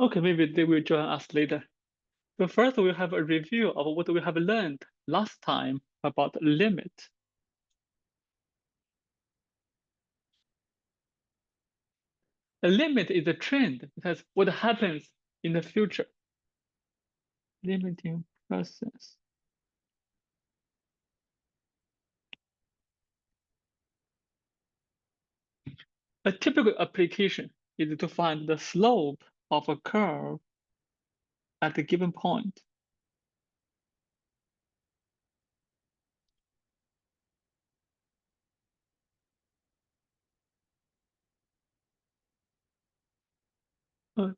Okay, maybe they will join us later. So first, we'll have a review of what we have learned last time about limit. A limit is a trend because what happens in the future. Limiting process. A typical application is to find the slope of a curve at a given point.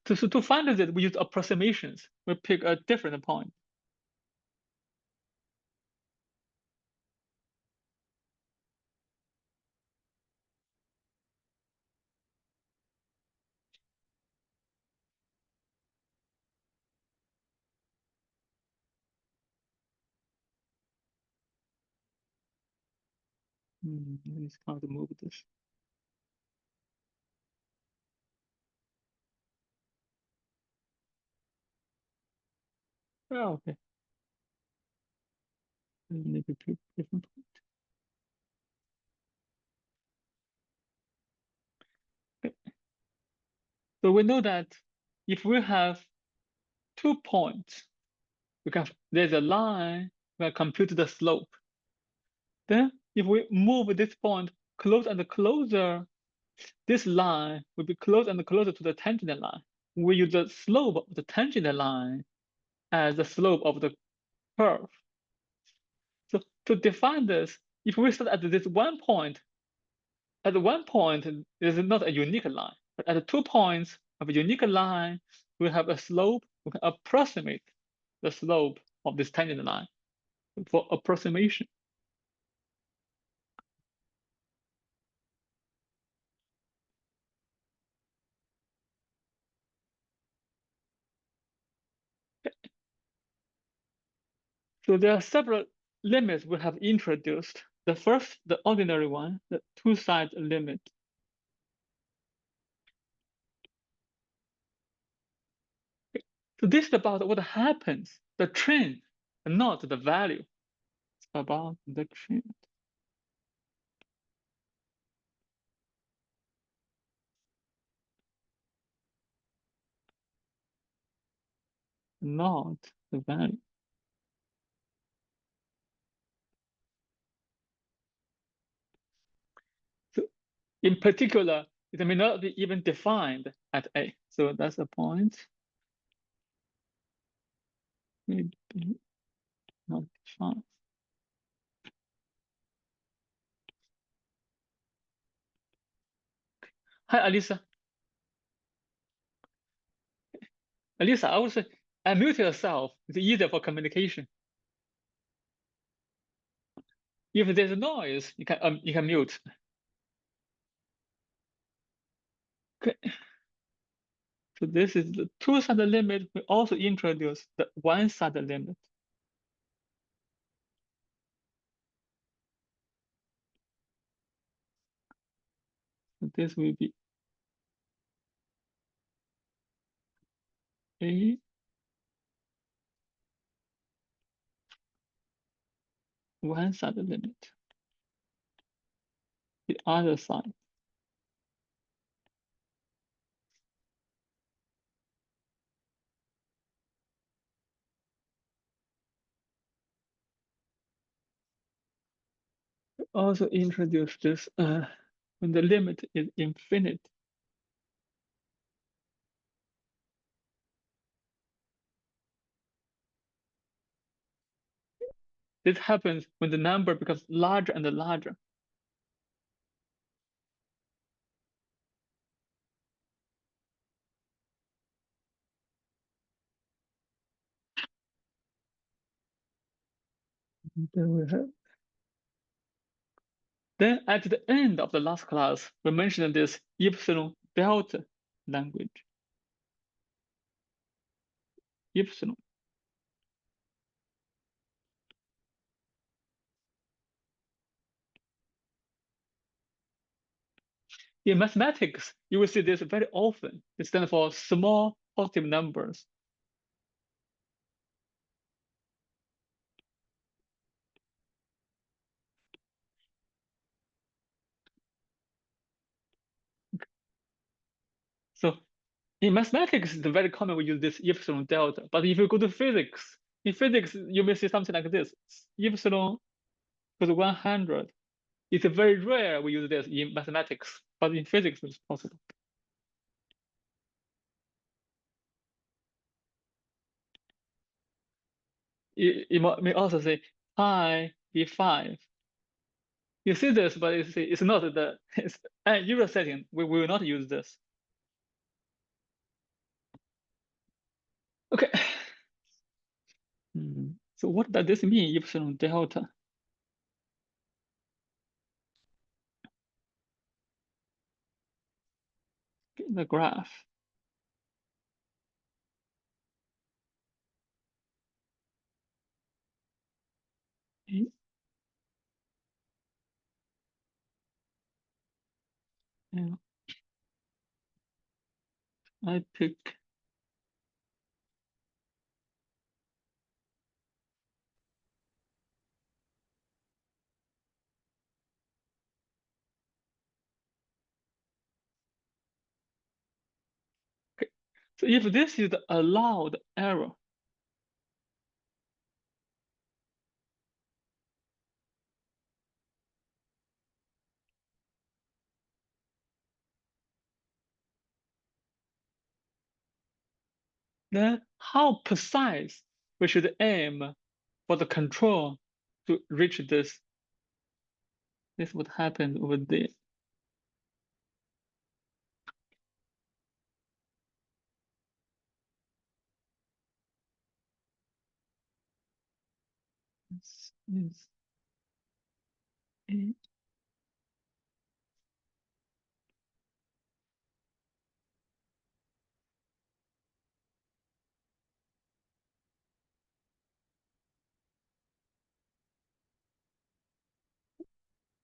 To find it, we use approximations. We pick a different point. Let's how to move this. Oh, okay. Maybe pick different point. Okay. So we know that if we have 2 points, there's a line, we can compute the slope. Then if we move this point closer and closer, this line will be closer and closer to the tangent line. We use the slope of the tangent line as the slope of the curve. So to define this, if we start at this one point, at one point, it is not a unique line, but at 2 points of a unique line, we have a slope, we can approximate the slope of this tangent line for approximation. So there are several limits we have introduced. The first, the ordinary one, the two-side limit. So this is about what happens, the trend, not the value. It's about the trend. Not the value. So in particular, it may not be even defined at A. So that's a point. Maybe not defined. Hi, Alisa. Alisa, I would say unmute yourself. It's easier for communication. If there's noise, you can mute. Okay. So this is the two-sided limit. We also introduce the one-sided limit. So this will be A one-sided limit. The other side. We also introduce this when the limit is infinite. This happens when the number becomes larger and larger. Then we have. Then at the end of the last class, we mentioned this epsilon delta language. Epsilon. In mathematics, you will see this very often. It stands for small positive numbers. So in mathematics, it's very common we use this epsilon delta. But if you go to physics, in physics, you may see something like this. Epsilon equals 100. It's very rare we use this in mathematics, but in physics, it's possible. It may also say pi be 5. You see this, but it's not the it's usual setting. We will not use this. Okay. So what does this mean, epsilon delta? The graph. Yeah, I pick. Okay. So if this is the allowed error, then how precise we should aim for the control to reach this? This would happen over there. This is a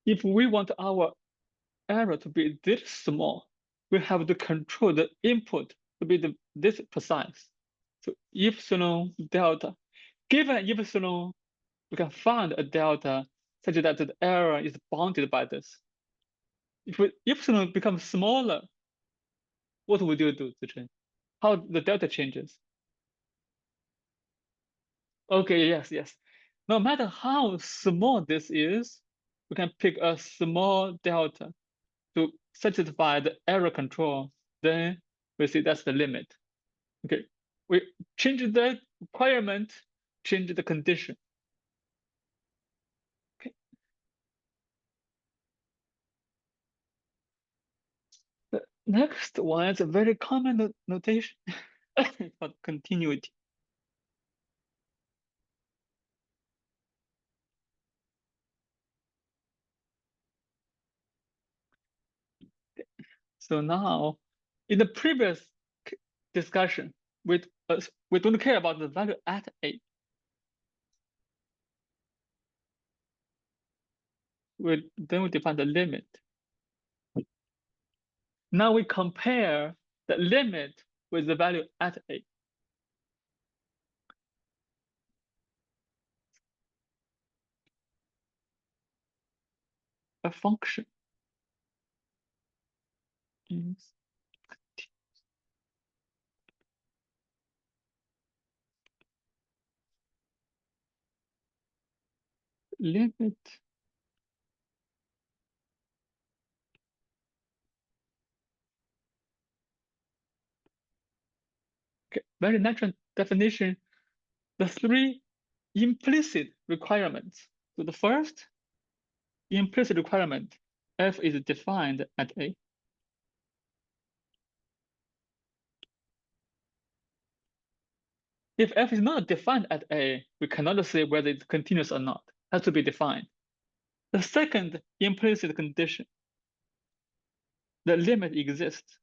if we want our error to be this small, we have to control the input to be this precise. So epsilon delta, given epsilon, we can find a delta such that the error is bounded by this. If epsilon becomes smaller, what would you do, Zichen? How the delta changes? Okay, yes. No matter how small this is, we can pick a small delta to satisfy the error control. Then we see that's the limit. Okay, we change the requirement, change the condition. Okay, the next one is a very common notation called continuity. So now, in the previous discussion, we don't care about the value at A. Then we define the limit. Now we compare the limit with the value at A. A function is limit. Okay, very natural definition. The three implicit requirements. So the first implicit requirement, f is defined at A. If f is not defined at A, we cannot say whether it's continuous or not. It has to be defined. The second implicit condition, the limit exists.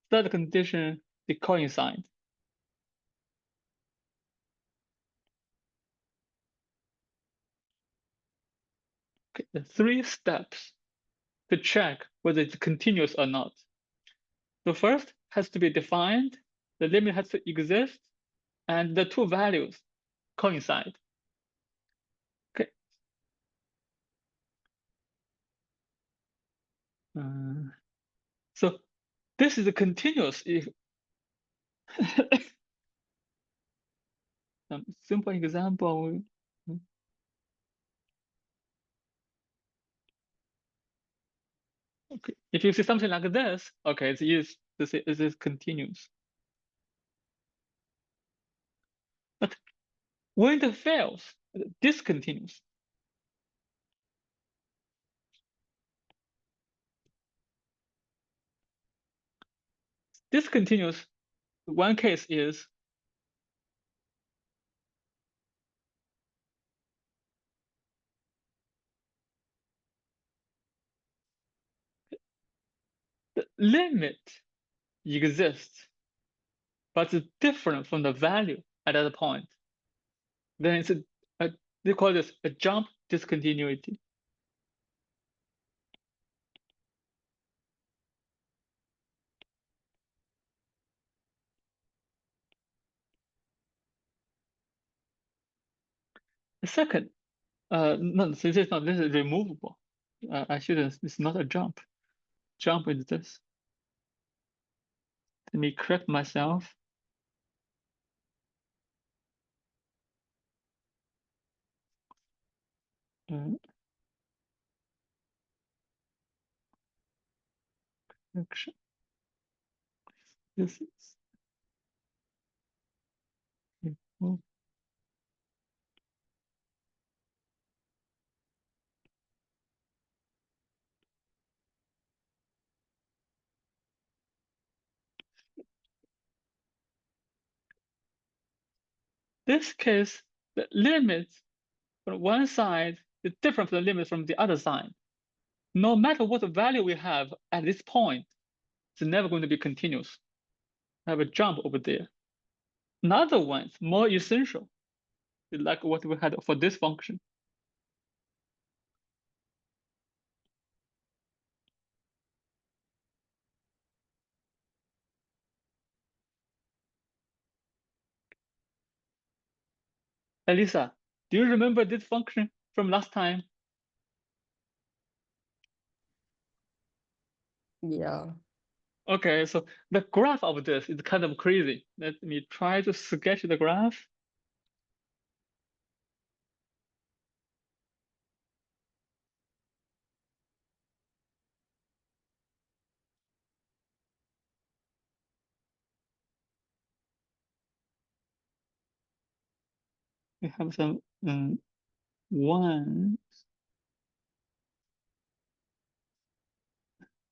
Third condition, they coincide. Okay, the 3 steps to check whether it's continuous or not. The first has to be defined, the limit has to exist, and the two values coincide. Okay. So this is a continuous if simple example. Okay. If you see something like this, okay, this is continuous. But when it fails, discontinuous. Discontinuous, one case is the limit exists, but it's different from the value at that point. Then it's they call this a jump discontinuity. The second, no, this is not, this is removable. I shouldn't, it's not a jump. Jump is this. Let me correct myself. Correction. This is remove. This case, the limit from one side is different from the limit from the other side. No matter what value we have at this point, it's never going to be continuous. I have a jump over there. Another one is more essential, like what we had for this function. Elisa, do you remember this function from last time? Yeah. Okay, so the graph of this is kind of crazy. Let me try to sketch the graph. We have some 1,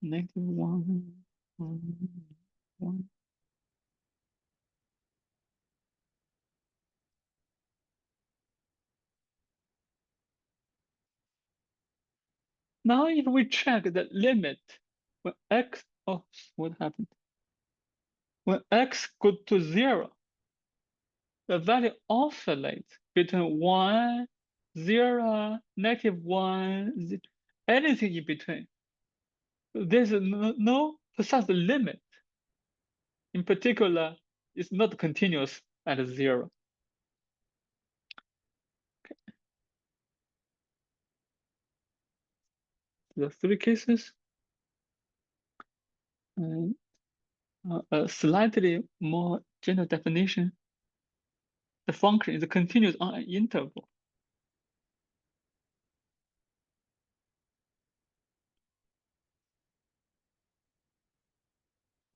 -1, 1, 1. Now if we check the limit when x, oh, what happened? When x goes to 0, the value oscillates between 1, 0, -1, anything in between. There's no precise limit. In particular, it's not continuous at 0. The 3 cases, and a slightly more general definition. The function is continuous on an interval.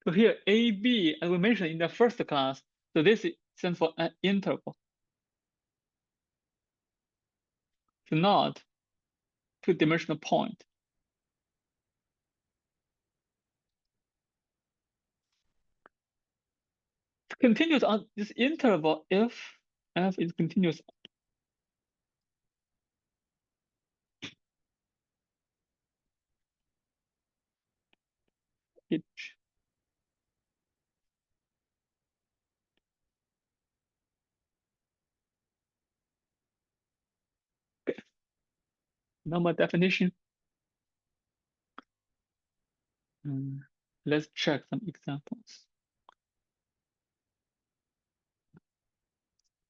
So here, AB, as we mentioned in the first class, so this stands for an interval. It's not two-dimensional point. It's continuous on this interval if f is continuous. H. Okay. Normal definition. Let's check some examples.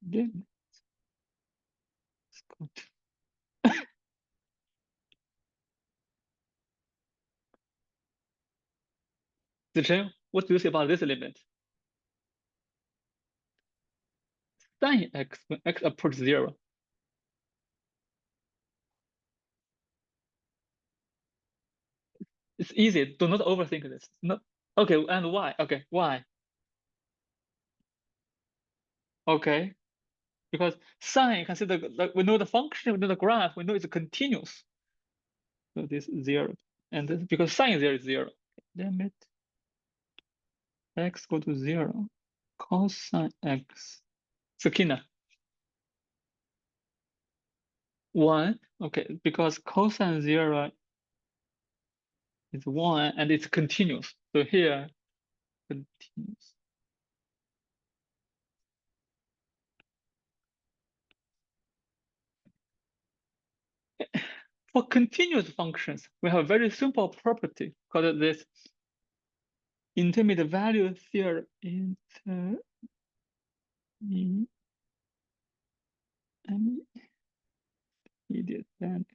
Then let's go to Zichen, what do you say about this limit? Sin x when x approaches 0. It's easy. Do not overthink this. No. Okay, and why? Okay, why? Okay, because sine, consider like we know the function, we know the graph, we know it's continuous. So this is 0, and this, because sine 0 is 0. Limit x go to 0, cosine x. Sakina, 1. Okay, because cosine 0 is 1 and it's continuous. So here, continuous. For continuous functions, we have a very simple property called this intermediate value theorem. Intermediate value.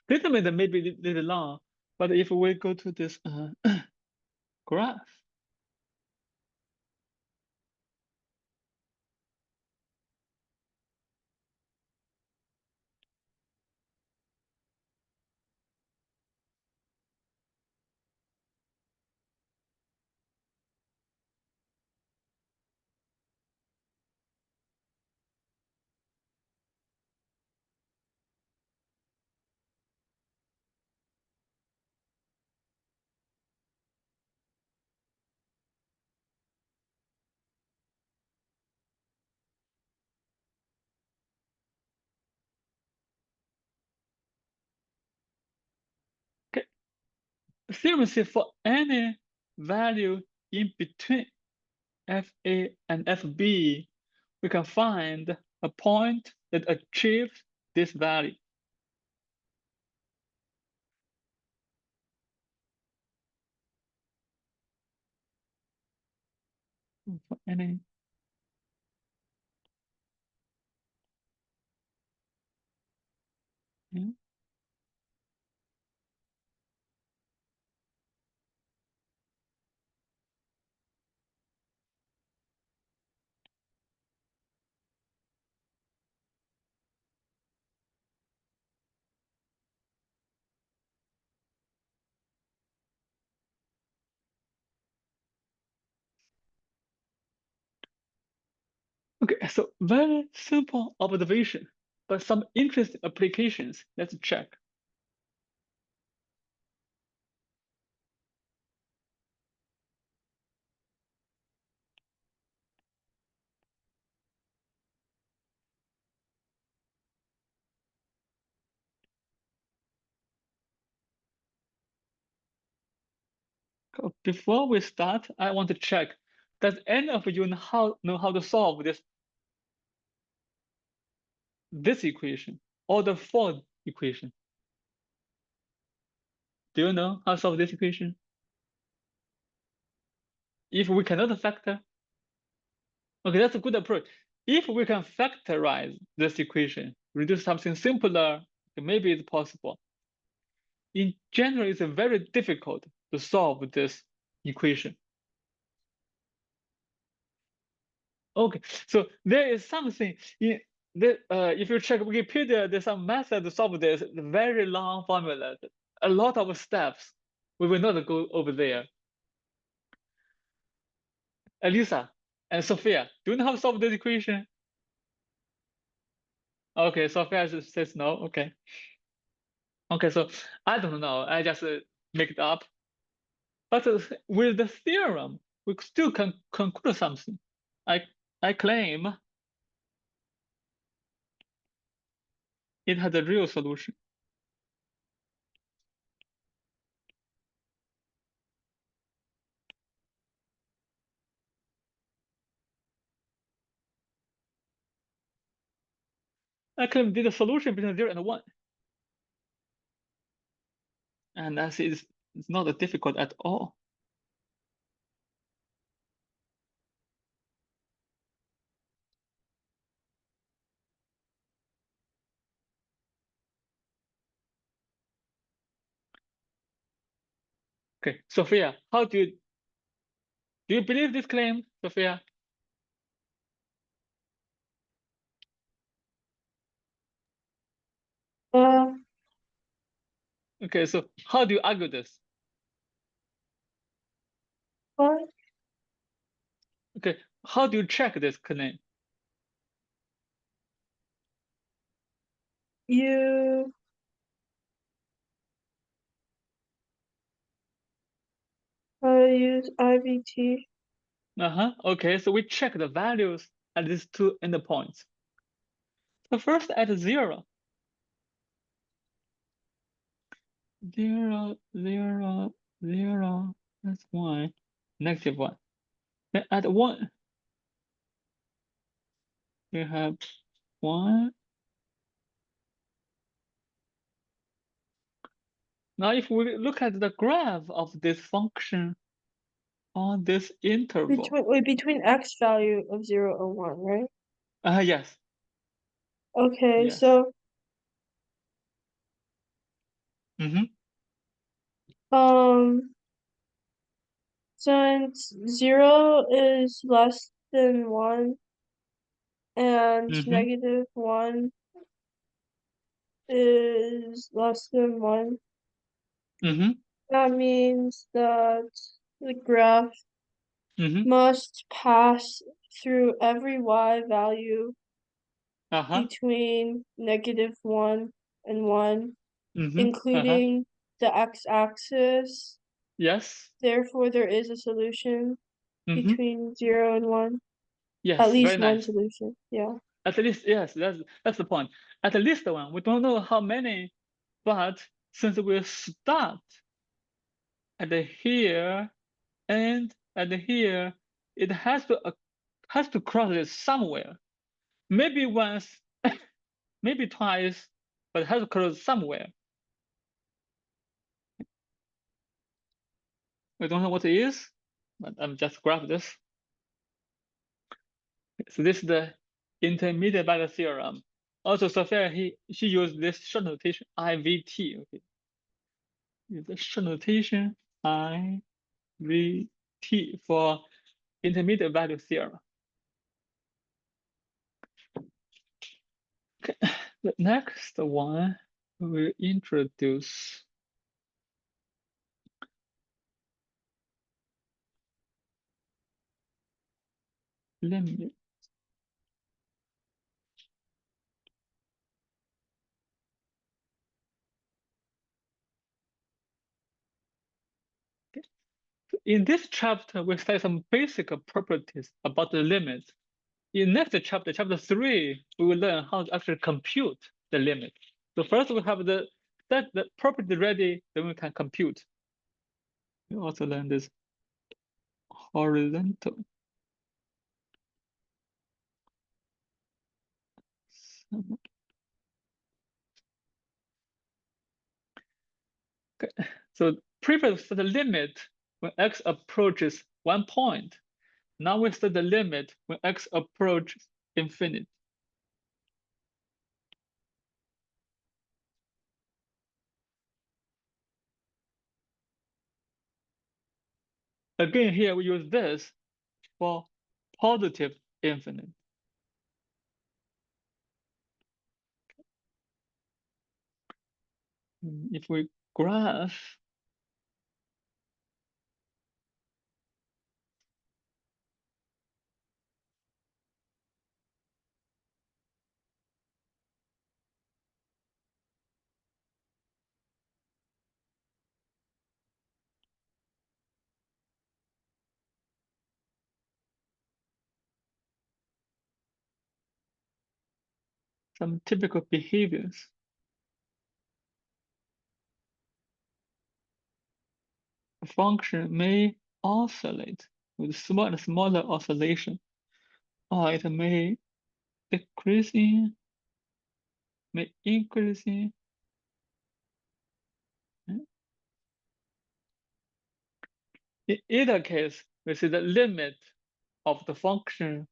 Statement may be a little long, but if we go to this graph, okay, theorem says for any value in between FA and FB, we can find a point that achieves this value. For any yeah. Okay, so very simple observation, but some interesting applications. Let's check. Before we start, I want to check, does any of you know how to solve this equation or the fourth equation? Do you know how to solve this equation? If we cannot factor, okay, that's a good approach. If we can factorize this equation, reduce something simpler, maybe it's possible. In general, it's very difficult to solve this equation. Okay, so there is something in the if you check Wikipedia, there's some method to solve this very long formula, a lot of steps. We will not go over there. Elisa and Sophia, do you know how to solve this equation? Okay, Sophia says no. Okay. Okay, so I don't know. I just make it up. But with the theorem, we still can conclude something. I claim it has a real solution. I can do the solution between 0 and 1. And that is it's not difficult at all. Okay, Sophia, how do you believe this claim, Sophia? Okay, so how do you argue this? What? Okay, how do you check this claim? You use IVT. Okay, so we check the values at these two endpoints. So first at 0, 0, 0, 0, that's 1, -1. Then at 1, we have 1. Now if we look at the graph of this function on this interval. Between x value of 0 and 1, right? Yes. Okay, Yes. so since 0 is less than 1 and -1 is less than 1, that means that the graph must pass through every y value between -1 and 1, including the x-axis. Yes. Therefore, there is a solution between 0 and 1. Yes, At least very one nice. solution, yeah. At least, yes, that's the point. At least one. We don't know how many, but since we start at here and at here, it has to cross it somewhere. Maybe once, maybe twice, but it has to cross somewhere. We don't know what it is, but I'm just grab this. So this is the intermediate value theorem. Also, Sophia, she used this short notation IVT. Okay, use the short notation IVT for intermediate value theorem. Okay, the next one we will introduce limit. Okay. So in this chapter, we study some basic properties about the limit. In next chapter, chapter 3, we will learn how to actually compute the limit. So first we have the set the property ready, then we can compute. We also learn this horizontal. Okay. So previously set the limit when x approaches 1 point. Now we set the limit when x approaches infinity. Again, here we use this for positive infinite. If we graph some typical behaviors, a function may oscillate with smaller oscillation, or it may decrease in may increasing. In either case, we see the limit of the function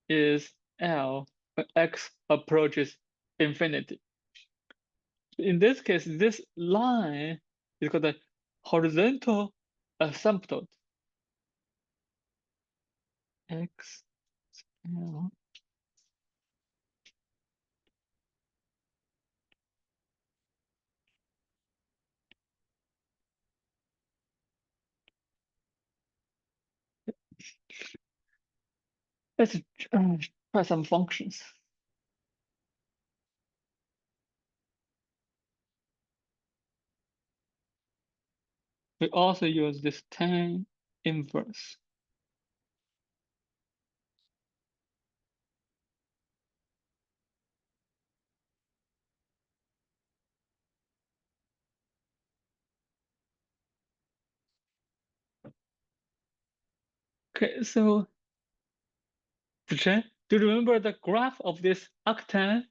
is L when x approaches infinity. In this case, this line is called the horizontal asymptote. X L. Let's try some functions. We also use this tan inverse. Okay, so do you remember the graph of this arctan?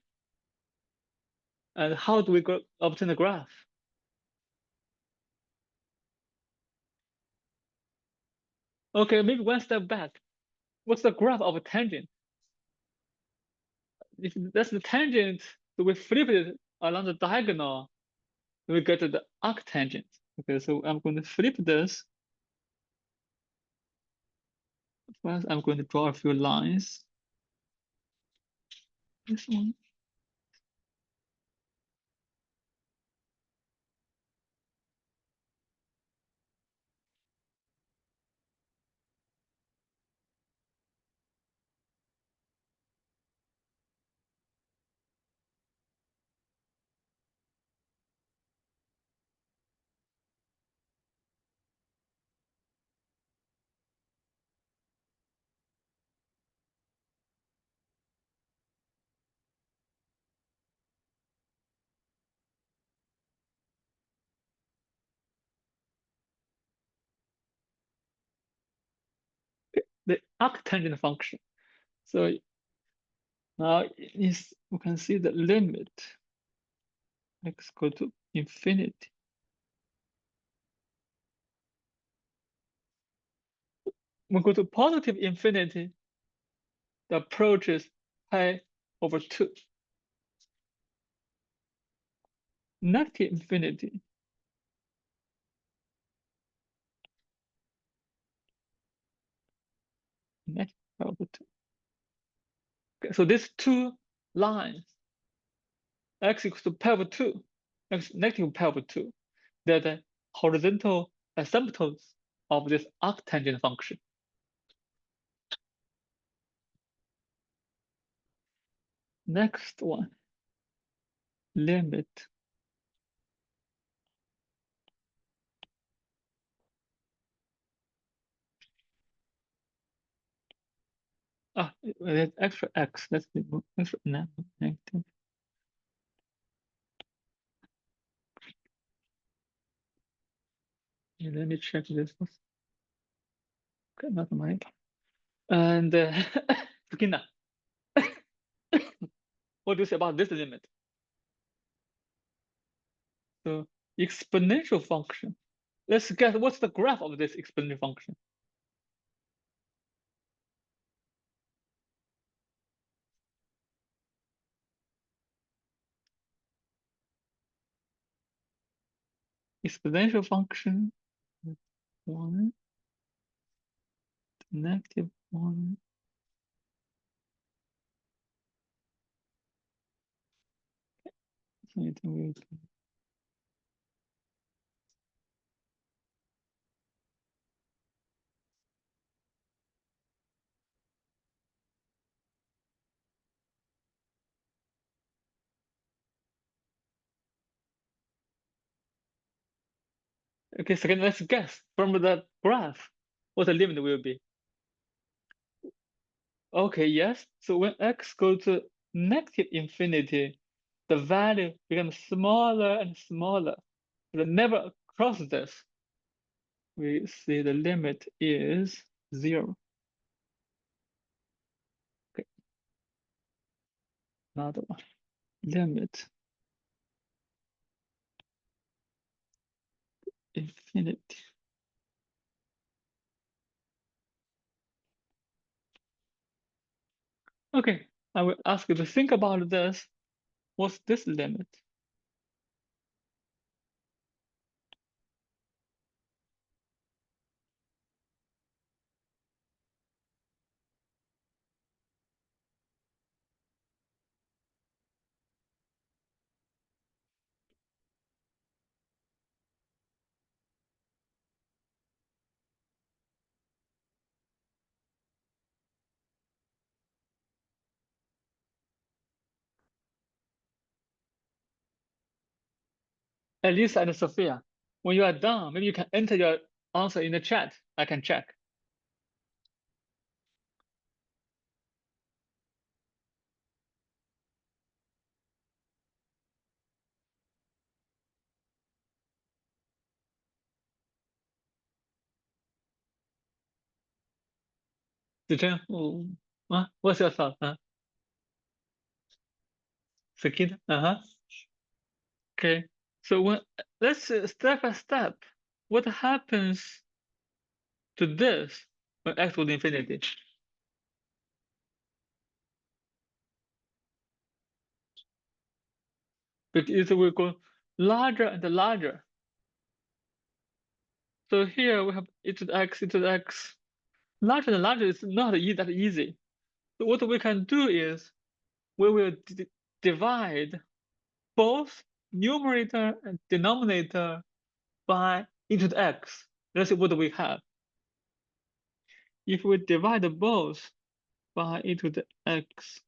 And how do we obtain the graph? Okay, maybe one step back. What's the graph of a tangent? If that's the tangent, so we flip it along the diagonal, we get the arctangent. Okay, so I'm going to flip this. First, I'm going to draw a few lines. This one. The arctangent function. So now we can see the limit x go to infinity. We go to positive infinity, the approach is pi over 2. Negative infinity, negative pi over 2. Okay, so these two lines, x equals to pi over 2, x negative pi over 2, they're the horizontal asymptotes of this arctangent function. Next one, limit there's extra x. Let's remove extra negative. Yeah, let me check this one. Okay, not mine. And Sukina, what do you say about this limit? So exponential function. Let's guess what's the graph of this exponential function? Exponential function 1, negative 1. So it will be okay. So let's guess from the graph what the limit will be. Okay, yes. So when x goes to negative infinity, the value becomes smaller and smaller. But never cross this. We see the limit is 0. Okay, another one. Limit infinity. Okay, I will ask you to think about this. What's this limit? Elisa and Sophia, when you are done, maybe you can enter your answer in the chat. I can check. What's your thought? Sakina? Okay. So let's step by step. What happens to this when x goes to infinity? Because it will go larger and larger. So here we have e to the x. Larger and larger is not that easy. So what we can do is we will divide both numerator and denominator by e to the x. Let's see what we have. If we divide both by e to the x,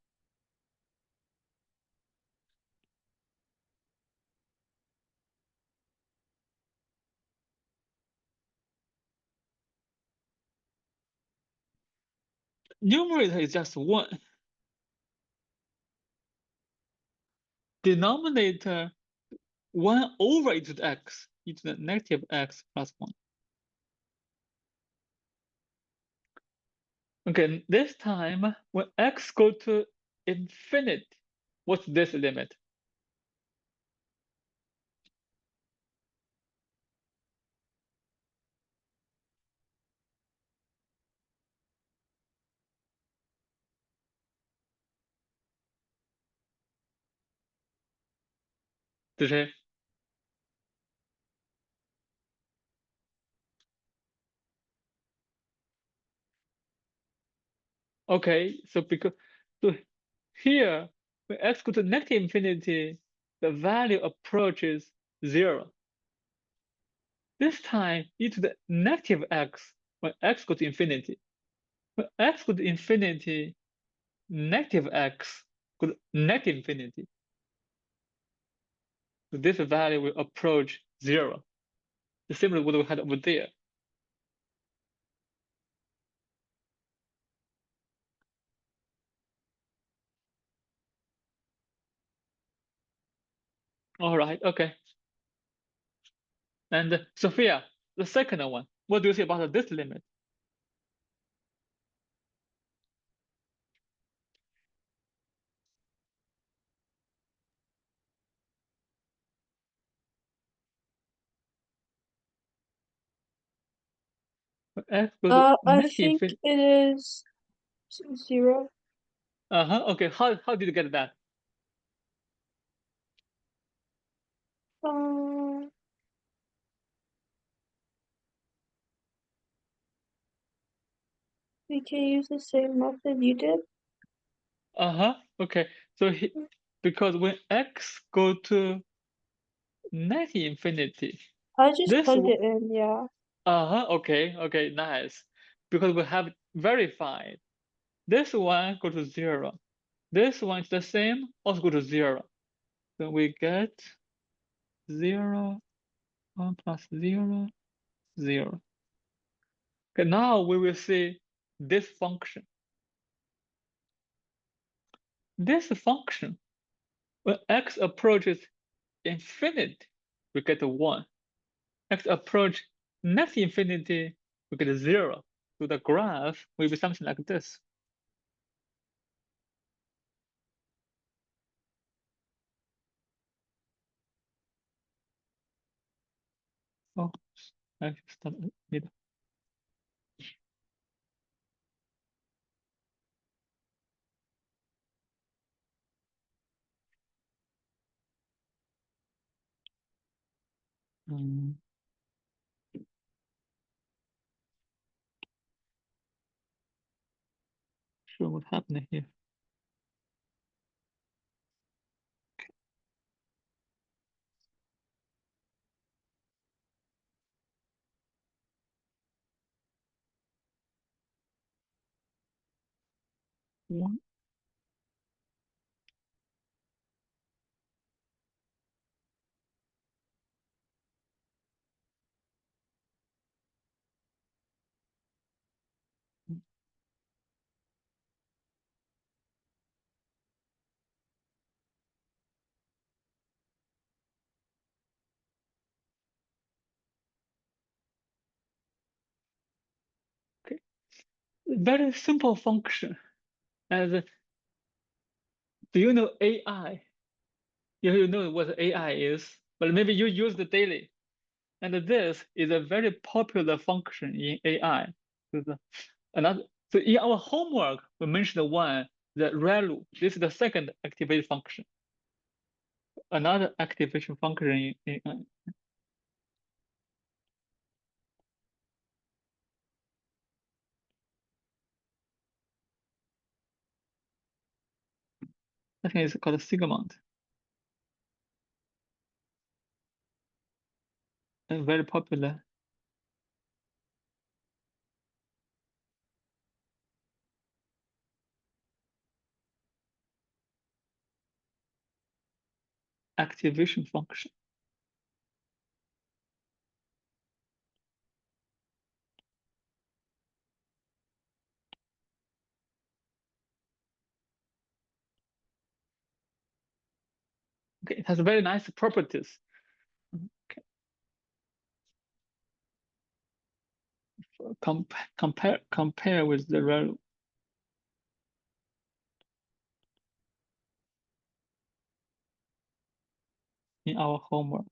numerator is just 1. Denominator 1 over e to the x, e to the negative x plus 1. Okay, this time when x go to infinity, what's this limit?这是 okay, so here when x go to negative infinity, the value approaches 0. This time e to the negative x when x go to infinity. When x go to infinity, negative x go to negative infinity. So this value will approach 0. Similar to what we had over there. All right, okay. And Sophia, the second one, what do you say about this limit? X goes to I negative think infinity. it is 0. Okay, how did you get that? We can use the same method you did. Okay, so because when x go to negative infinity, I just this plugged it in, yeah. okay, nice. Because we have verified this one go to 0. This one is the same, also go to 0. So we get 0, 1 plus 0, 0. Okay, now we will see this function. This function, when x approaches infinity, we get 1. X approach negative infinity, we get 0. So the graph will be something like this. Oh, I should start middle. Sure, what happened here? One. Okay, very simple function. As do you know AI? You know what AI is, but maybe you use it daily. And this is a very popular function in AI. So another, so in our homework, we mentioned one, the ReLU. This is the second activation function. Another activation function in I think it's called sigmund. And very popular. Activation function. Okay, it has very nice properties. Okay. Compare with the ReLU. In our homework.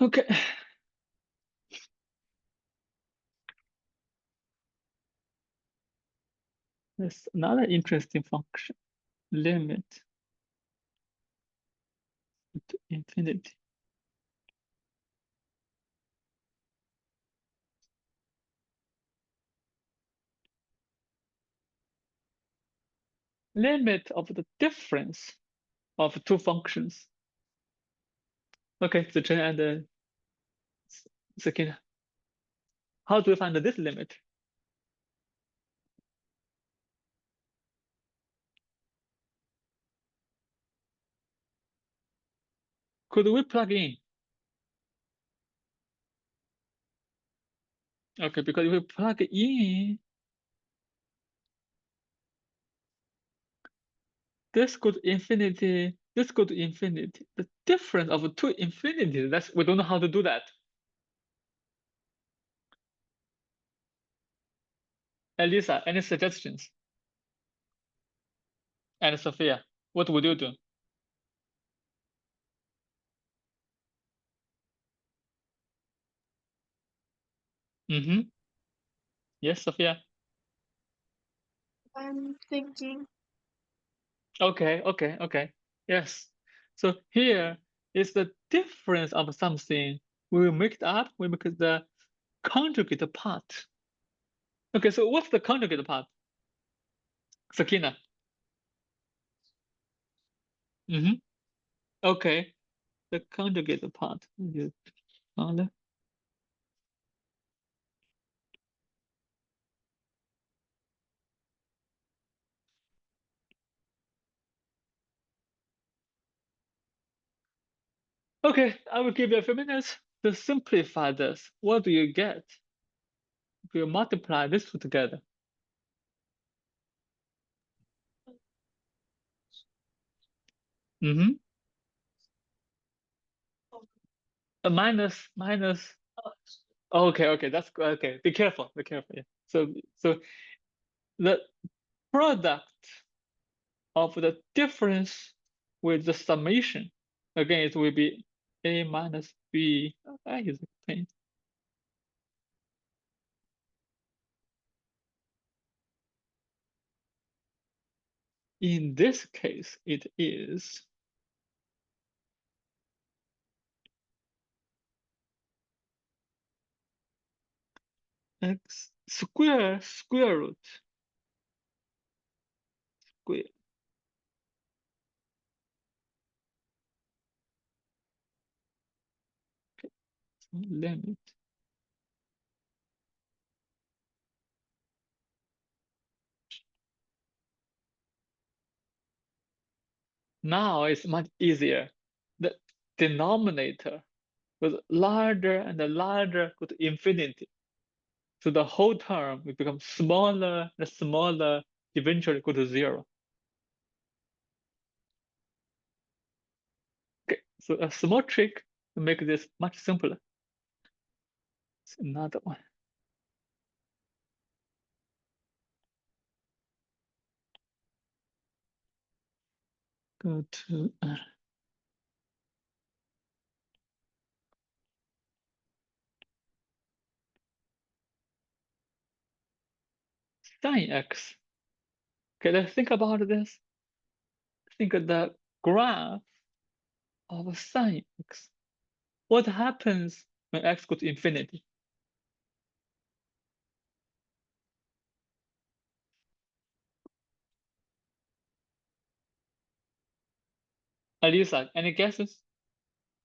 Okay. There's another interesting function, limit to infinity. Limit of the difference of two functions. Okay, so Chen and Sakina, how do we find this limit? Could we plug in? Okay, because if we plug in, this goes to infinity, this goes to infinity. The difference of two infinities, that's we don't know how to do that. Elisa, any suggestions? And Sophia, what would you do? Mm-hmm. Yes, Sophia. I'm thinking. Okay. Yes. So here is the difference of something. We will make it up, we make the conjugate part. Okay, so what's the conjugate part? Sakina. Mm-hmm. Okay, the conjugate part. You found it? Okay, I will give you a few minutes to simplify this. What do you get if you multiply these two together? Mm-hmm. Minus. Okay, that's good. Okay, be careful, Yeah. So the product of the difference with the summation. Again, it will be a minus b. I use a pen. In this case, it is x square root square. Limit. Now it's much easier. The denominator was larger and larger, go to infinity. So the whole term will become smaller and smaller, eventually go to 0. Okay, so a small trick to make this much simpler. It's another one. Go to sin x. Okay, let's think about this. Think of the graph of sin x. What happens when x goes to infinity? Elisa, any guesses?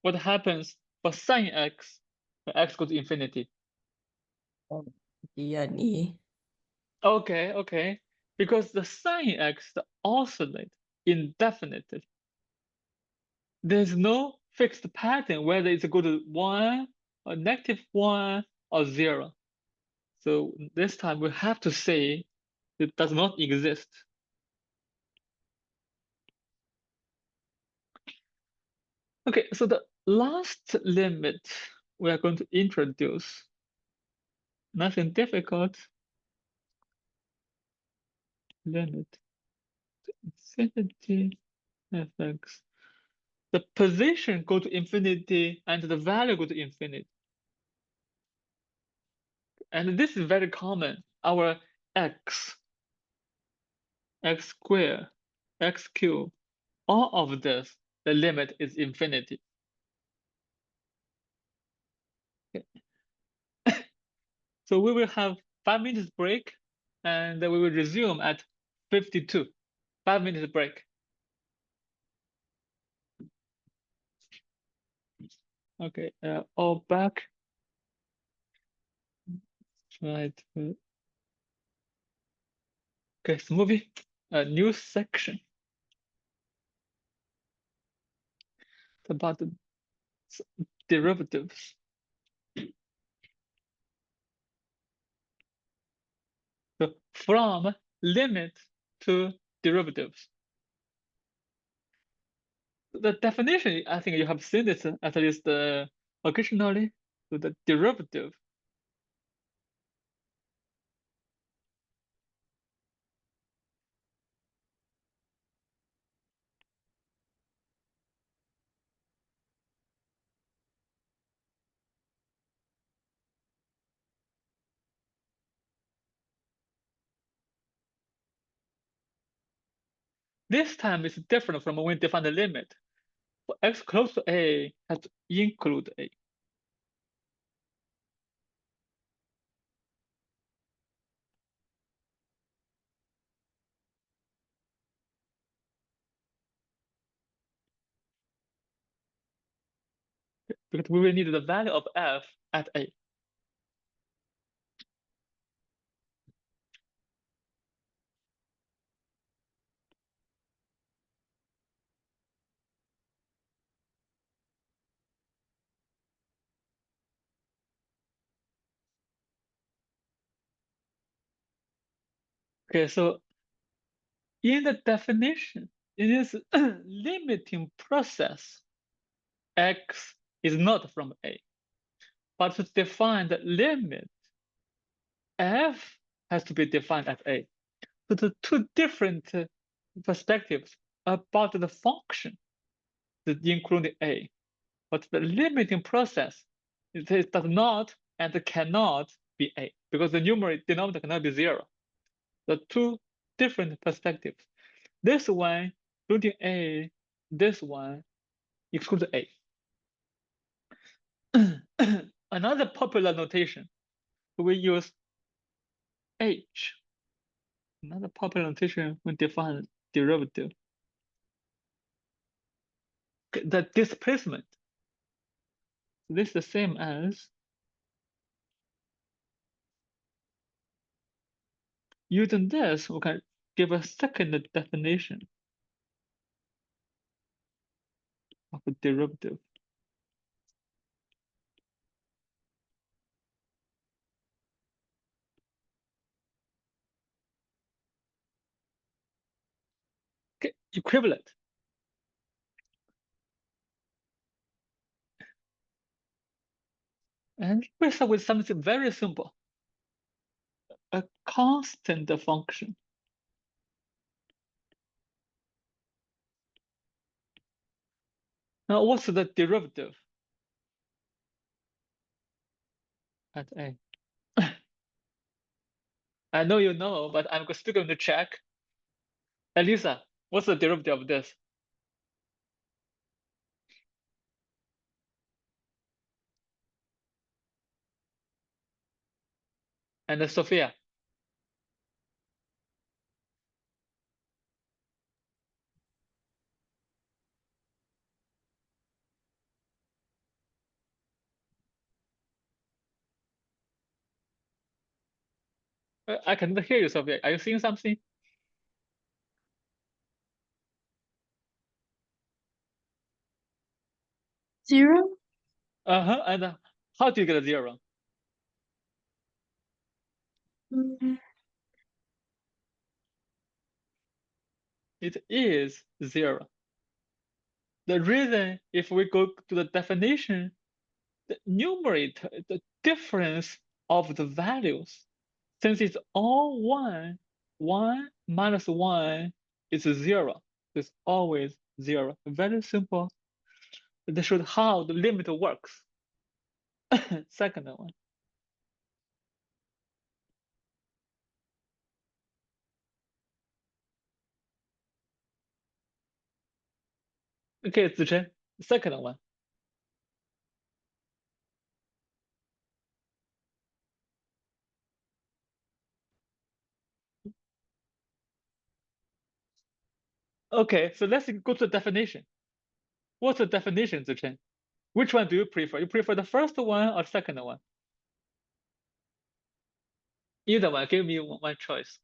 What happens for sin x when x goes to infinity? D&E. Okay. Because the sin x oscillate indefinitely. There's no fixed pattern whether it's go to 1 or -1 or 0. So this time we have to say it does not exist. Okay, so the last limit we are going to introduce, nothing difficult, limit infinity fx. The position go to infinity and the value go to infinity. And this is very common. Our x squared, x cubed, all of this, the limit is infinity. Okay. So we will have 5 minutes break and we will resume at 52. 5 minutes break. Okay, all back. Try to. Okay, smoothie. A new section. It's about the derivatives. So from limit to derivatives. The definition, I think you have seen this at least occasionally. So the derivative. This time is different from when we define the limit. For x close to a has to include a. Because we will need the value of f at a. Okay, so in the definition, in this limiting process, x is not from a. But to define the limit, f has to be defined as a. So the two different perspectives about the function. including a. But the limiting process, it does not and cannot be a, because the denominator cannot be 0. The two different perspectives. This one including a, this one excludes a. Another popular notation, we use h. Another popular notation when define derivative. The displacement. This is the same as using this, we can give a second definition of a derivative. Okay, equivalent. And we start with something very simple. A constant function. Now, what's the derivative at a? I know you know, but I'm still going to check. Elisa, what's the derivative of this? And Sophia? I cannot hear you, Sophia. Are you seeing something? Zero? Uh-huh. And how do you get a 0? Mm, It is 0. The reason, if we go to the definition, the numerator, the difference of the values, since it's all 1, 1 minus 1 is 0. It's always 0. Very simple. That shows how the limit works. Second one. Okay, Zichen, second one. Okay, so let's go to the definition. What's the definition, Zichen? Which one do you prefer? You prefer the first one or second one? Either one, give me one choice.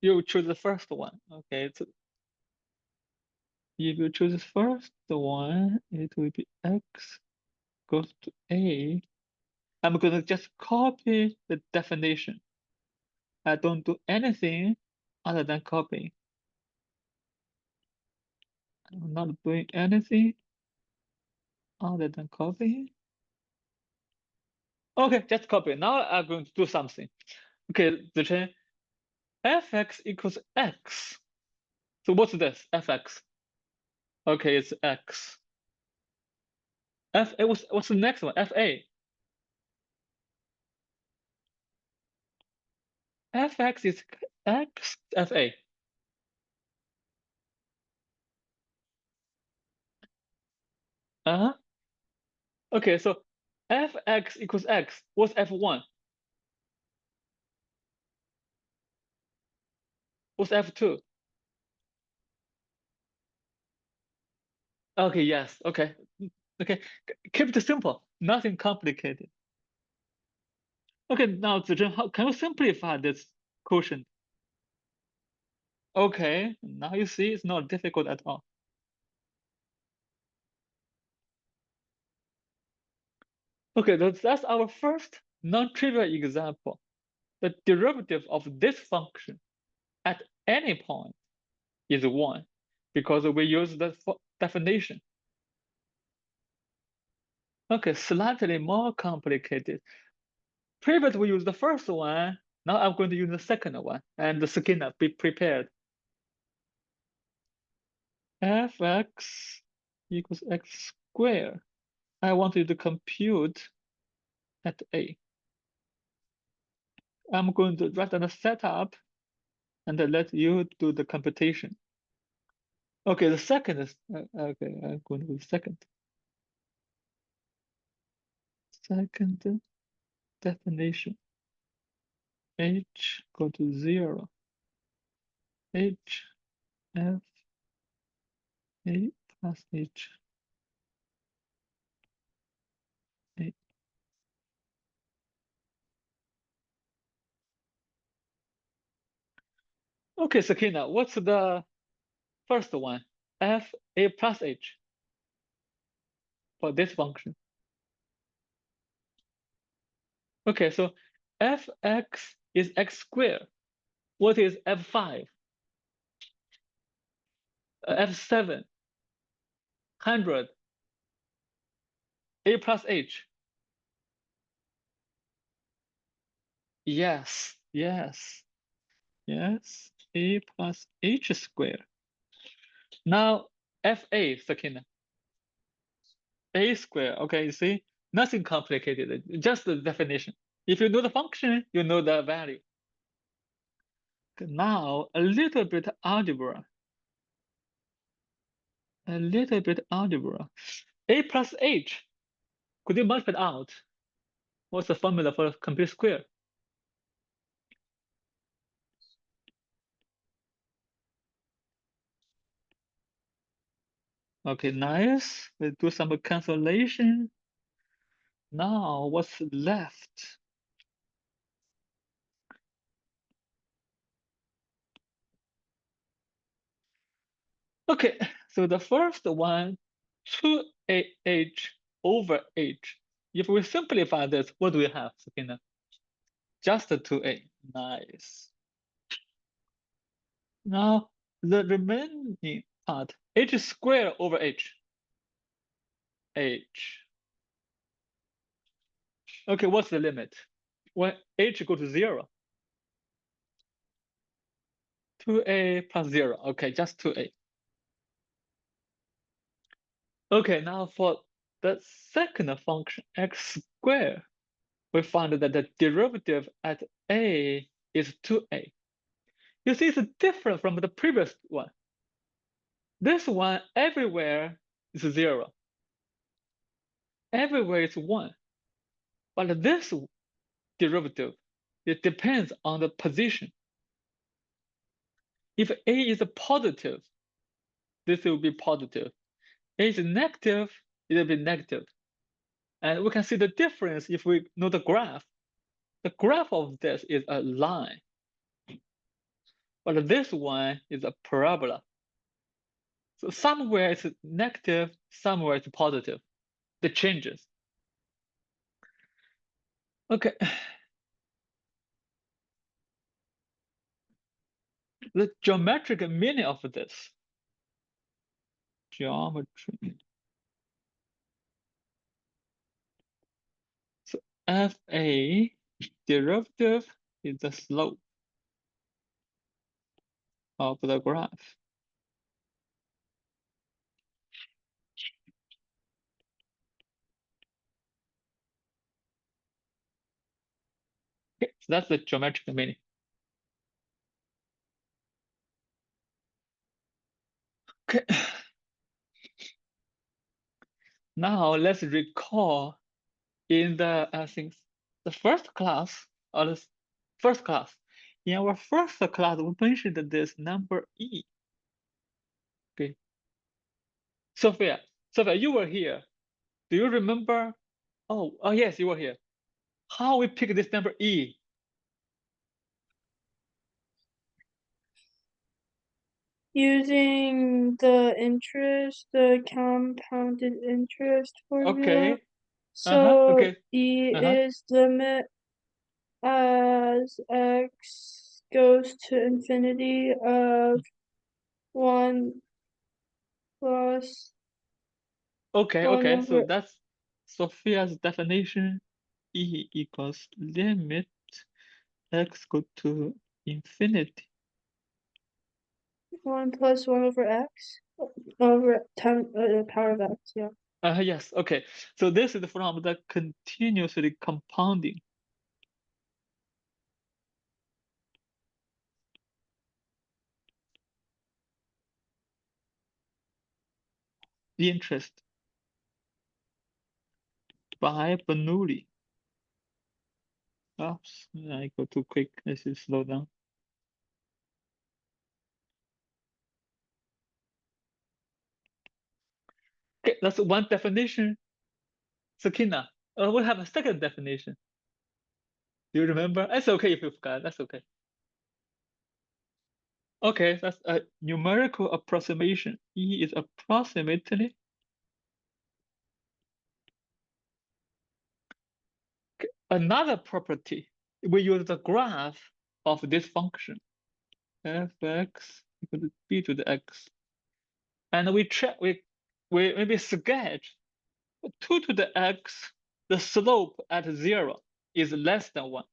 You choose the first one. Okay, so if you choose the first one, it will be x goes to a. I'm gonna just copy the definition. I don't do anything other than copying. I'm not doing anything other than copying. Okay, just copy. Now I'm going to do something. Okay, Zichen, fx equals x. So what's this? Fx. Okay, it's x. What's the next one? Fa. Fx is x Fa. Uh-huh. Okay, so fx equals x. What's f1? What's f2? Okay, yes. Okay. Okay. Keep it simple. Nothing complicated. Okay, now Zichen, how can you simplify this quotient? Okay, now you see it's not difficult at all. Okay, that's our first non-trivial example. The derivative of this function at any point is 1 because we use the definition. Okay, slightly more complicated. Previously, we used the first one. Now I'm going to use the second one. And the Skinner, be prepared. Fx equals x squared. I want you to compute at A. I'm going to write down the setup and then let you do the computation. Okay, the second is, okay, I'm going to the second. Second definition. H go to 0. H F A plus H A. Okay, Sakina, what's the first one? F A plus H for this function. Okay, so Fx is x squared. What is F5? F7, 100, A plus H. Yes, yes, yes, A plus H squared. Now, FA, Sakina, A squared, okay, you see? Nothing complicated, just the definition. If you know the function, you know the value. Now, a little bit algebra. A little bit algebra. A plus H, could you multiply it out? What's the formula for complete square? Okay, nice. Let's do some cancellation. Now, what's left? Okay, so the first one, 2AH over H. If we simplify this, what do we have, Sakina? Just 2A. Nice. Now, the remaining part, H squared over H. H. Okay, what's the limit? When H go to 0. 2A plus 0. Okay, just 2A. Okay, now for the second function, x squared, we found that the derivative at A is 2A. You see, it's different from the previous one. This one, everywhere is 0. Everywhere is 1. But this derivative, it depends on the position. If A is positive, this will be positive. A is negative, it will be negative. And we can see the difference if we know the graph. The graph of this is a line. But this one is a parabola. So somewhere it's negative, somewhere it's positive. The changes. Okay. The geometric meaning of this. Geometry. So FA derivative is the slope of the graph. Okay, so that's the geometric meaning. Okay. Now let's recall in the, I think, the first class, or the first class. In our first class, we mentioned this number E. Okay. Sophia, you were here. Do you remember? Oh, yes, you were here. How we pick this number E? Using the compounded interest formula. Okay. So Okay. E is limit as x goes to infinity of 1 plus Okay. So over that's Sophia's definition. E equals limit x go to infinity. 1 plus 1 over x. over power of x, yeah. Yes, okay. So this is from the continuously compounding. Interest by Bernoulli. Oops, I go too quick. I should slow down. Okay, that's one definition. Sakina, we have a second definition. Do you remember? It's okay if you forgot. That's okay. Okay, that's a numerical approximation. E is approximately. Okay. Another property, we use the graph of this function, fx equal to b to the x. And we check, we maybe sketch 2 to the x, the slope at 0 is less than 1.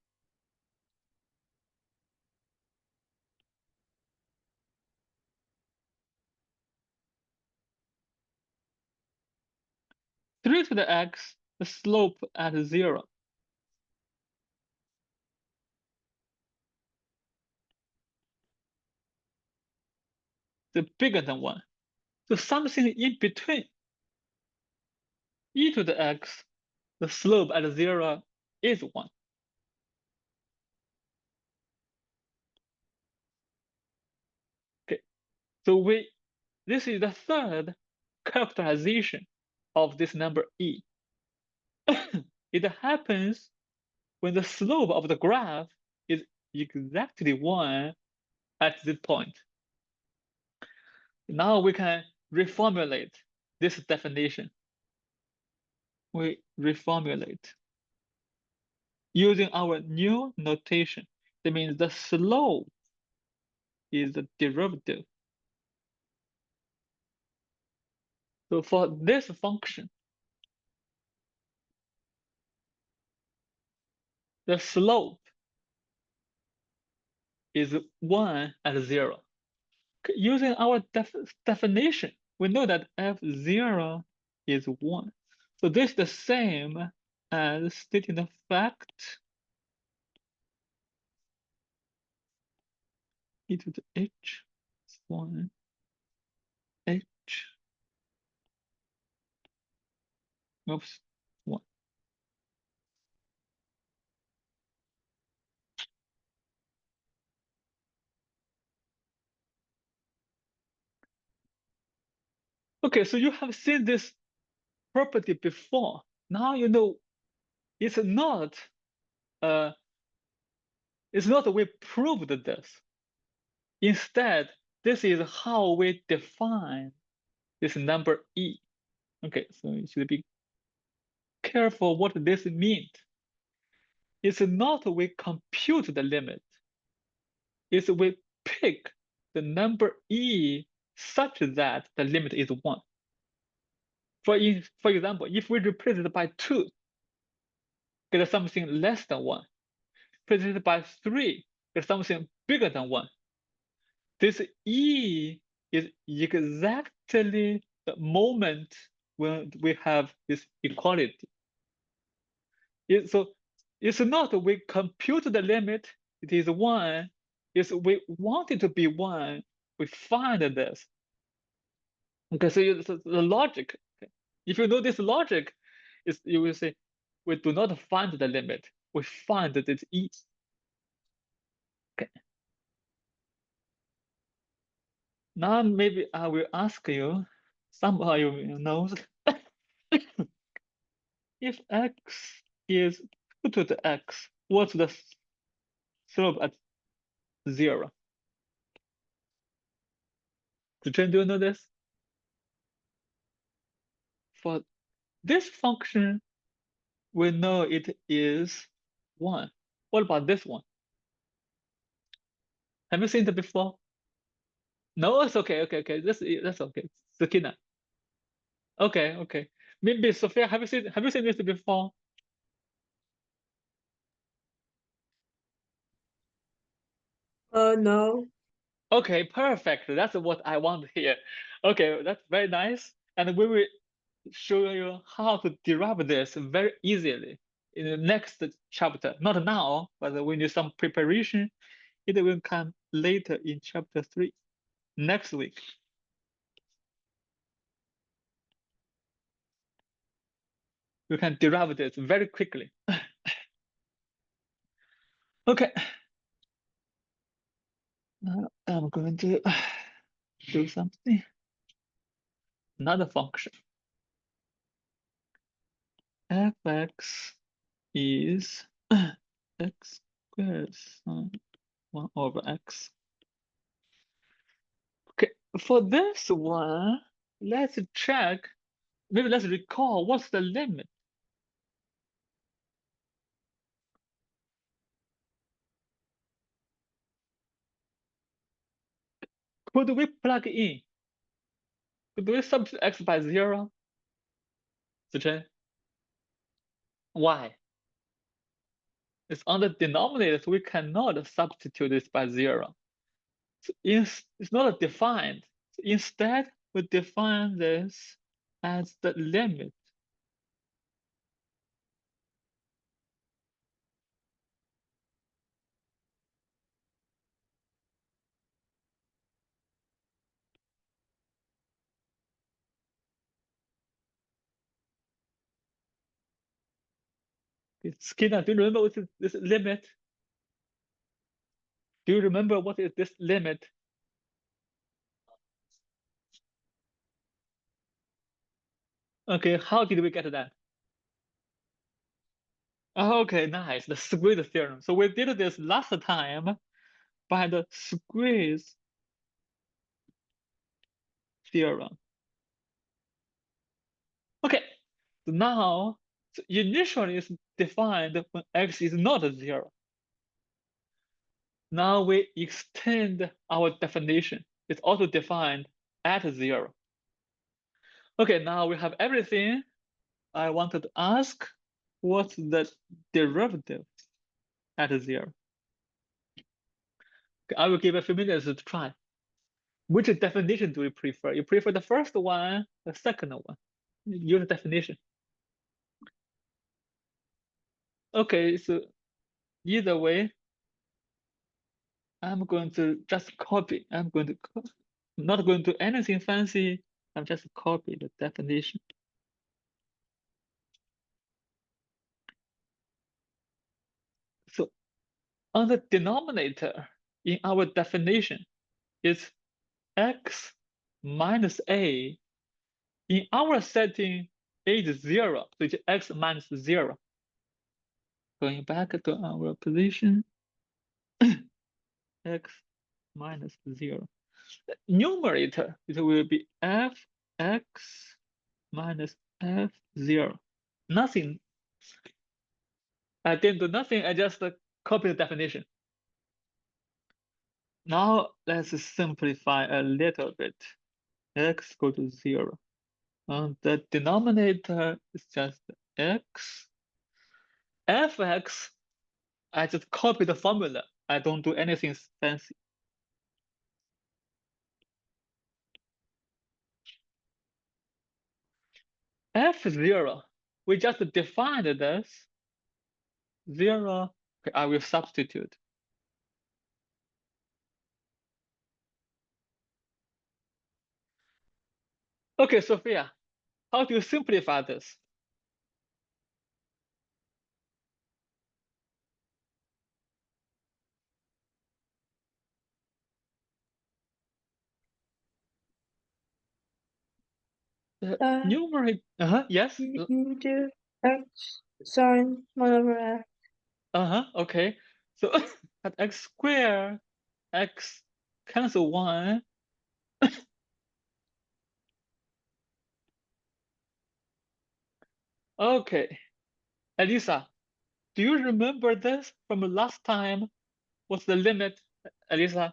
Three to the x, the slope at 0 is bigger than 1. So something in between e to the x, the slope at 0 is 1. Okay, so this is the third characterization of this number e. It happens when the slope of the graph is exactly 1 at this point. Now we can reformulate this definition. We reformulate using our new notation. That means the slope is the derivative. So for this function, the slope is 1 at 0. Using our definition, we know that f0 is 1. So this is the same as stating the fact e to the h is 1 h. Oops, 1. Okay, so you have seen this property before. Now you know it's not we proved this. Instead, this is how we define this number e. Okay, so you should be careful what this means. It's not we compute the limit. It's we pick the number e such that the limit is 1. For example, if we replace it by 2, get something less than 1. Replace it by 3, get something bigger than 1. This e is exactly the moment when we have this equality. So it's not we compute the limit, it is 1. It's we want it to be 1, we find this. Okay, so the logic, okay. If you know this logic, you will say, we do not find the limit, we find that it's e. Okay. Now maybe I will ask you, somehow you know, if x is 2 to the x, what's the slope at 0? Do you know this? For this function, we know it is 1. What about this one? Have you seen it before? No, it's okay, okay. That's okay. Sakina. Okay. Maybe Sophia, have you seen this before? No. Okay, perfect. That's what I want to hear. Okay, that's very nice. And we will show you how to derive this very easily in the next chapter. Not now, but we need some preparation. It will come later in chapter 3, next week. You can derive this very quickly. Okay. Now I'm going to do something. Another function. Fx is x squared sine 1 over x. Okay, for this one, let's check. Maybe let's recall what's the limit. Could we plug in? Could we substitute x by 0? Zichen? Why? It's on the denominator, so we cannot substitute this by 0. So it's not defined. So instead, we define this as the limit. Skinner, do you remember what is this limit? Do you remember what is this limit? Okay, how did we get that? Okay, nice, the squeeze theorem. So we did this last time by the squeeze theorem. Okay, so now so initially it's defined when x is not 0. Now we extend our definition. It's also defined at 0. Okay, now we have everything. I wanted to ask, what's the derivative at 0? Okay, I will give a few minutes to try. Which definition do you prefer? You prefer the first one, the second one? Use the definition. Okay, so either way, I'm going to just copy. I'm going to not going to do anything fancy. I'm just copy the definition. So on the denominator in our definition is x minus a. In our setting, a is 0, so it's x minus 0. Going back to our position, x minus 0. The numerator, it will be fx minus f0. Nothing. I didn't do nothing, I just copied the definition. Now let's simplify a little bit. X go to 0. And the denominator is just x. Fx, I just copy the formula. I don't do anything fancy. F0, we just defined this. 0, okay, I will substitute. Okay, Sophia, how do you simplify this? The numerator, yes? You do x sine 1 over x. Okay. So at x squared, x cancel 1. Okay. Elisa, do you remember this from last time? What's the limit, Elisa?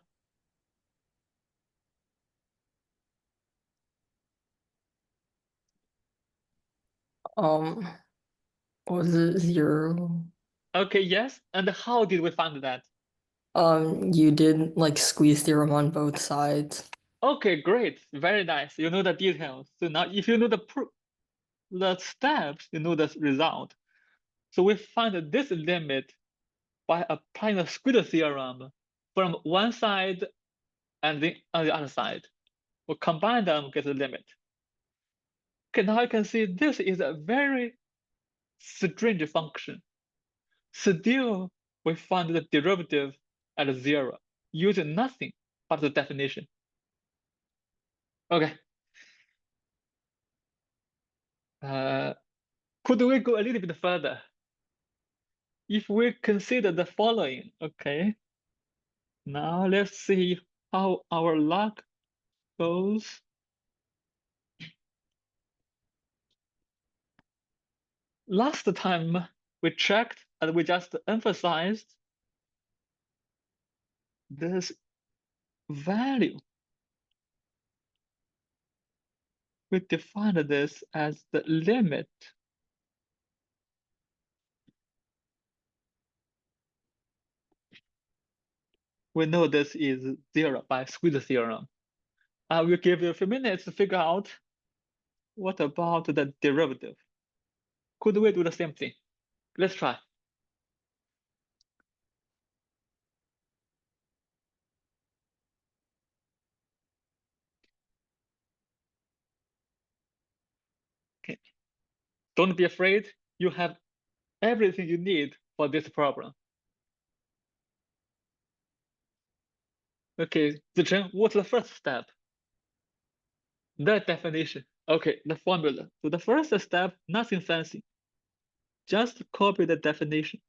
Was it 0? Okay, yes. And how did we find that? You did like squeeze theorem on both sides. Okay, great, very nice. You know the details. So now if you know the steps, you know the result. So we find this limit by applying the squeeze theorem from one side and then on the other side. We combine them, get the limit. Okay, now you can see this is a very strange function. Still, we find the derivative at 0 using nothing but the definition. Okay. Could we go a little bit further? If we consider the following, okay. Now let's see how our luck goes. Last time we checked and we just emphasized this value. We defined this as the limit. We know this is 0 by squeeze theorem. I will give you a few minutes to figure out what about the derivative. Could we do the same thing? Let's try. Okay. Don't be afraid. You have everything you need for this problem. Okay, Zicheng, what's the first step? The definition. Okay, the formula. So the first step, nothing fancy. Just copy the definition.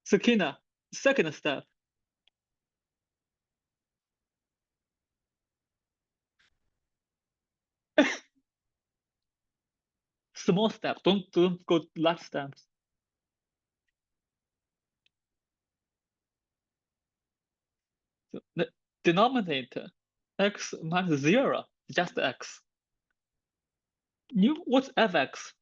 Sakina, second step. Small step, don't go large steps. So the denominator, x minus 0, just x. What's fx?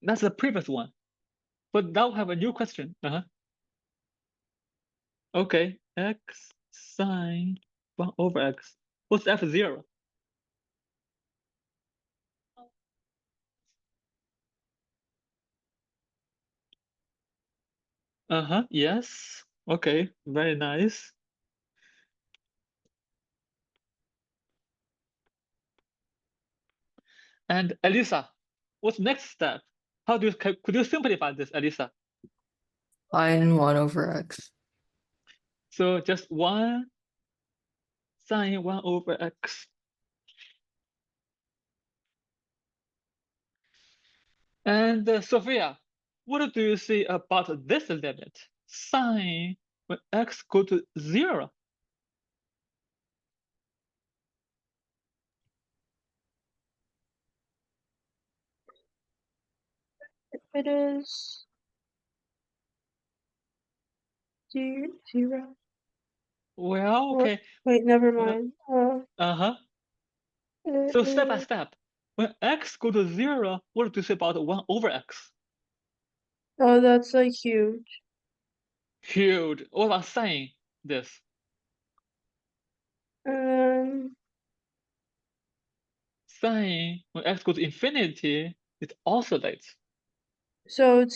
That's the previous one. But now have a new question. Okay, x sine 1 over x. What's f0? Yes. Okay, very nice. And Elisa, what's next step? Could you simplify this, Elisa? Sine 1 over x. So just 1 sine 1 over x. And Sophia, what do you see about this limit? Sine when x go to 0. If it is 0. Well, Or, okay. wait, never mind. So step by step, when x go to 0, what do you say about 1 over x? Oh, that's like huge. Huge. What about sine this? Sine, when x goes to infinity, it oscillates. So it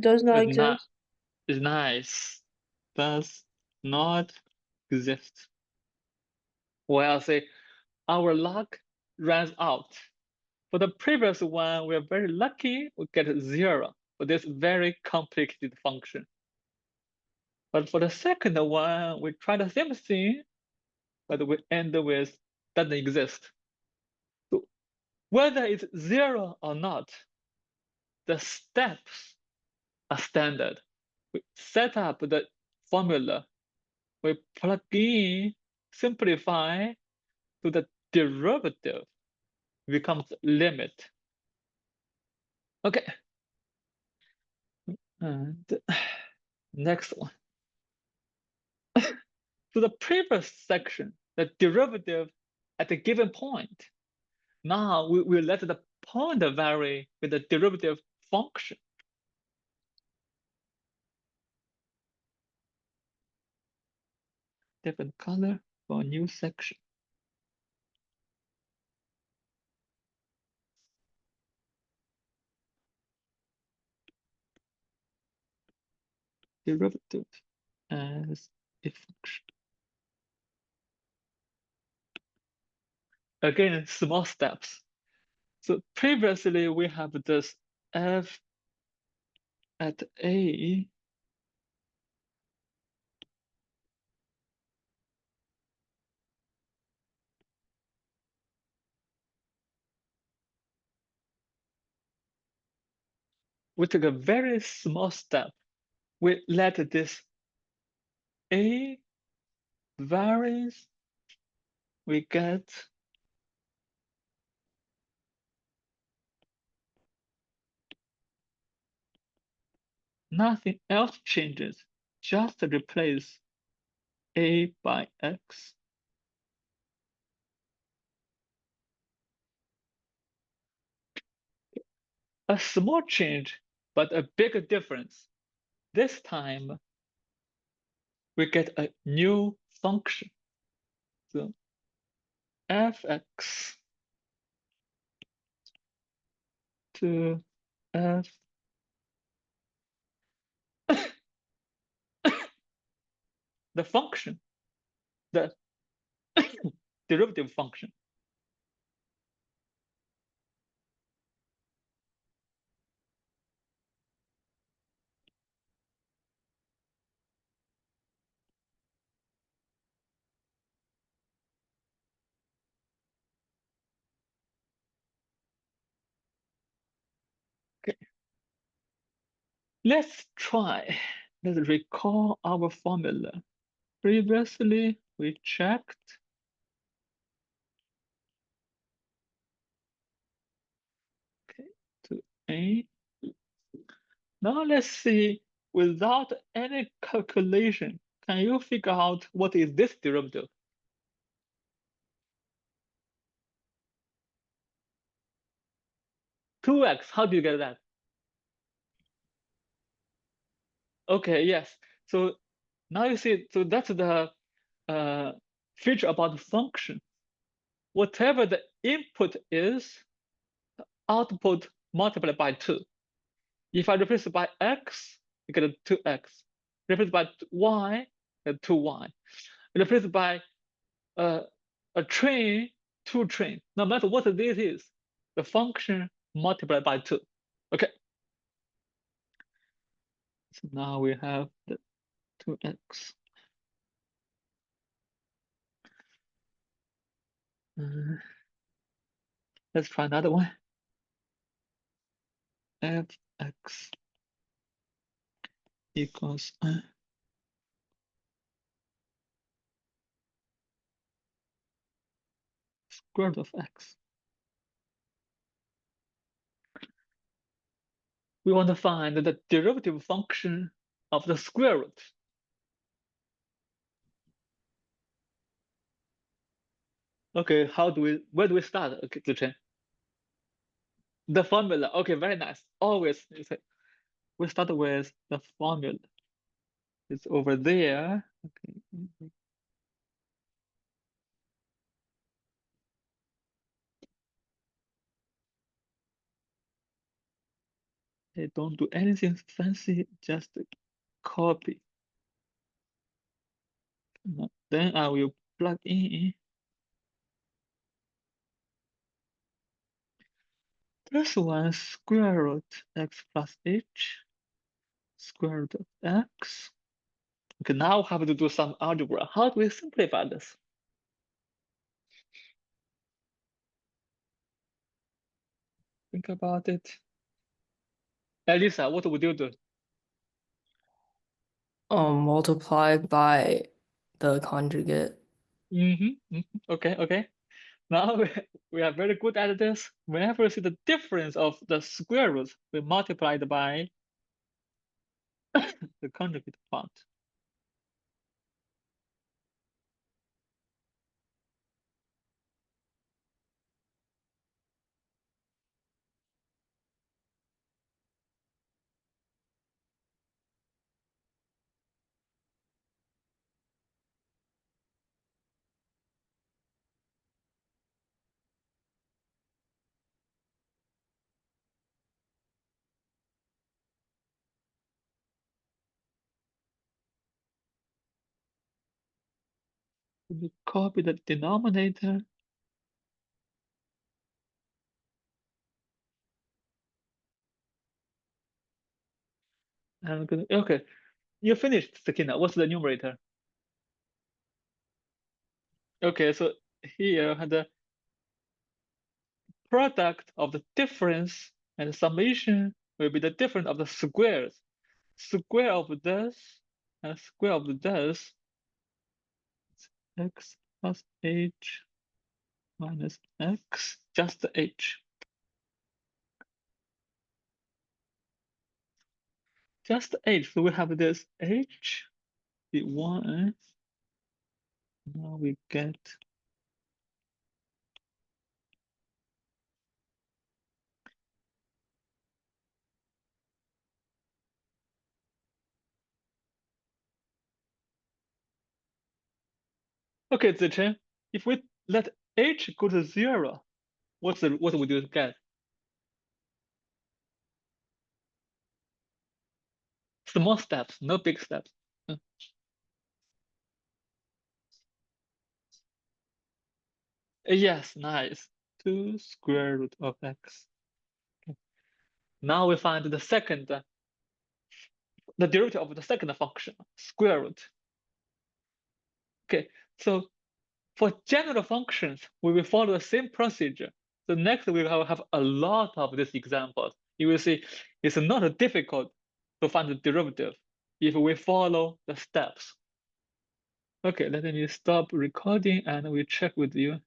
does not exist. It's nice. Does not exist. Well, say our luck runs out. For the previous one, we're very lucky we get 0 for this very complicated function. But for the second one, we try the same thing, but we end with doesn't exist. So whether it's 0 or not, the steps are standard. We set up the formula, we plug in, simplify to the derivative becomes limit. Okay. And next one. So the previous section, the derivative at a given point, now we will let the point vary with the derivative function. Different color for a new section. Derivative as a function. Again, small steps. So previously we have this f at a we took a very small step. We let this a varies, we get nothing else changes, just replace a by x. A small change, but a big difference. This time, we get a new function. So fx to f the function, the derivative function. Okay. Let's try. Let's recall our formula. Previously, we checked to a. Now let's see, without any calculation, can you figure out what is this derivative? Two x, how do you get that? Okay, yes. So now you see, so that's the feature about the function. Whatever the input is, output multiplied by 2. If I replace it by x, you get a 2x. Replace it by y, you get 2y. Replace it by a train, 2 train. No matter what this is, the function multiplied by 2. Okay. So now we have the 2x. Let's try another one. Fx equals square root of x. We want to find the derivative function of the square root. Okay, where do we start, okay, Zichen? The formula, okay, very nice. Always, we start with the formula. It's over there. Okay. Hey, don't do anything fancy, just copy. Then I will plug in. This one, square root x plus h, square root of x. Okay, now we have to do some algebra. How do we simplify this? Think about it. Elisa, what would you do? Multiply by the conjugate. Okay. Now we are very good at this. Whenever we see the difference of the square root, we multiply it by the conjugate part. We copy the denominator. And we're gonna, okay, you finished, Sakina. What's the numerator? Okay, so here the product of the difference and the summation will be the difference of the squares. Square of this and square of this, x plus h minus x, just h. Just h, so we have this h, the 1, now we get okay, Zichen, if we let h go to 0, what would you get? Small steps, no big steps. Yes, nice. 2 square root of x. Okay. Now we find the second, the derivative of the second function, square root. Okay, so for general functions, we will follow the same procedure. So next we will have a lot of these examples. You will see it's not difficult to find the derivative if we follow the steps. Okay, let me stop recording and we check with you.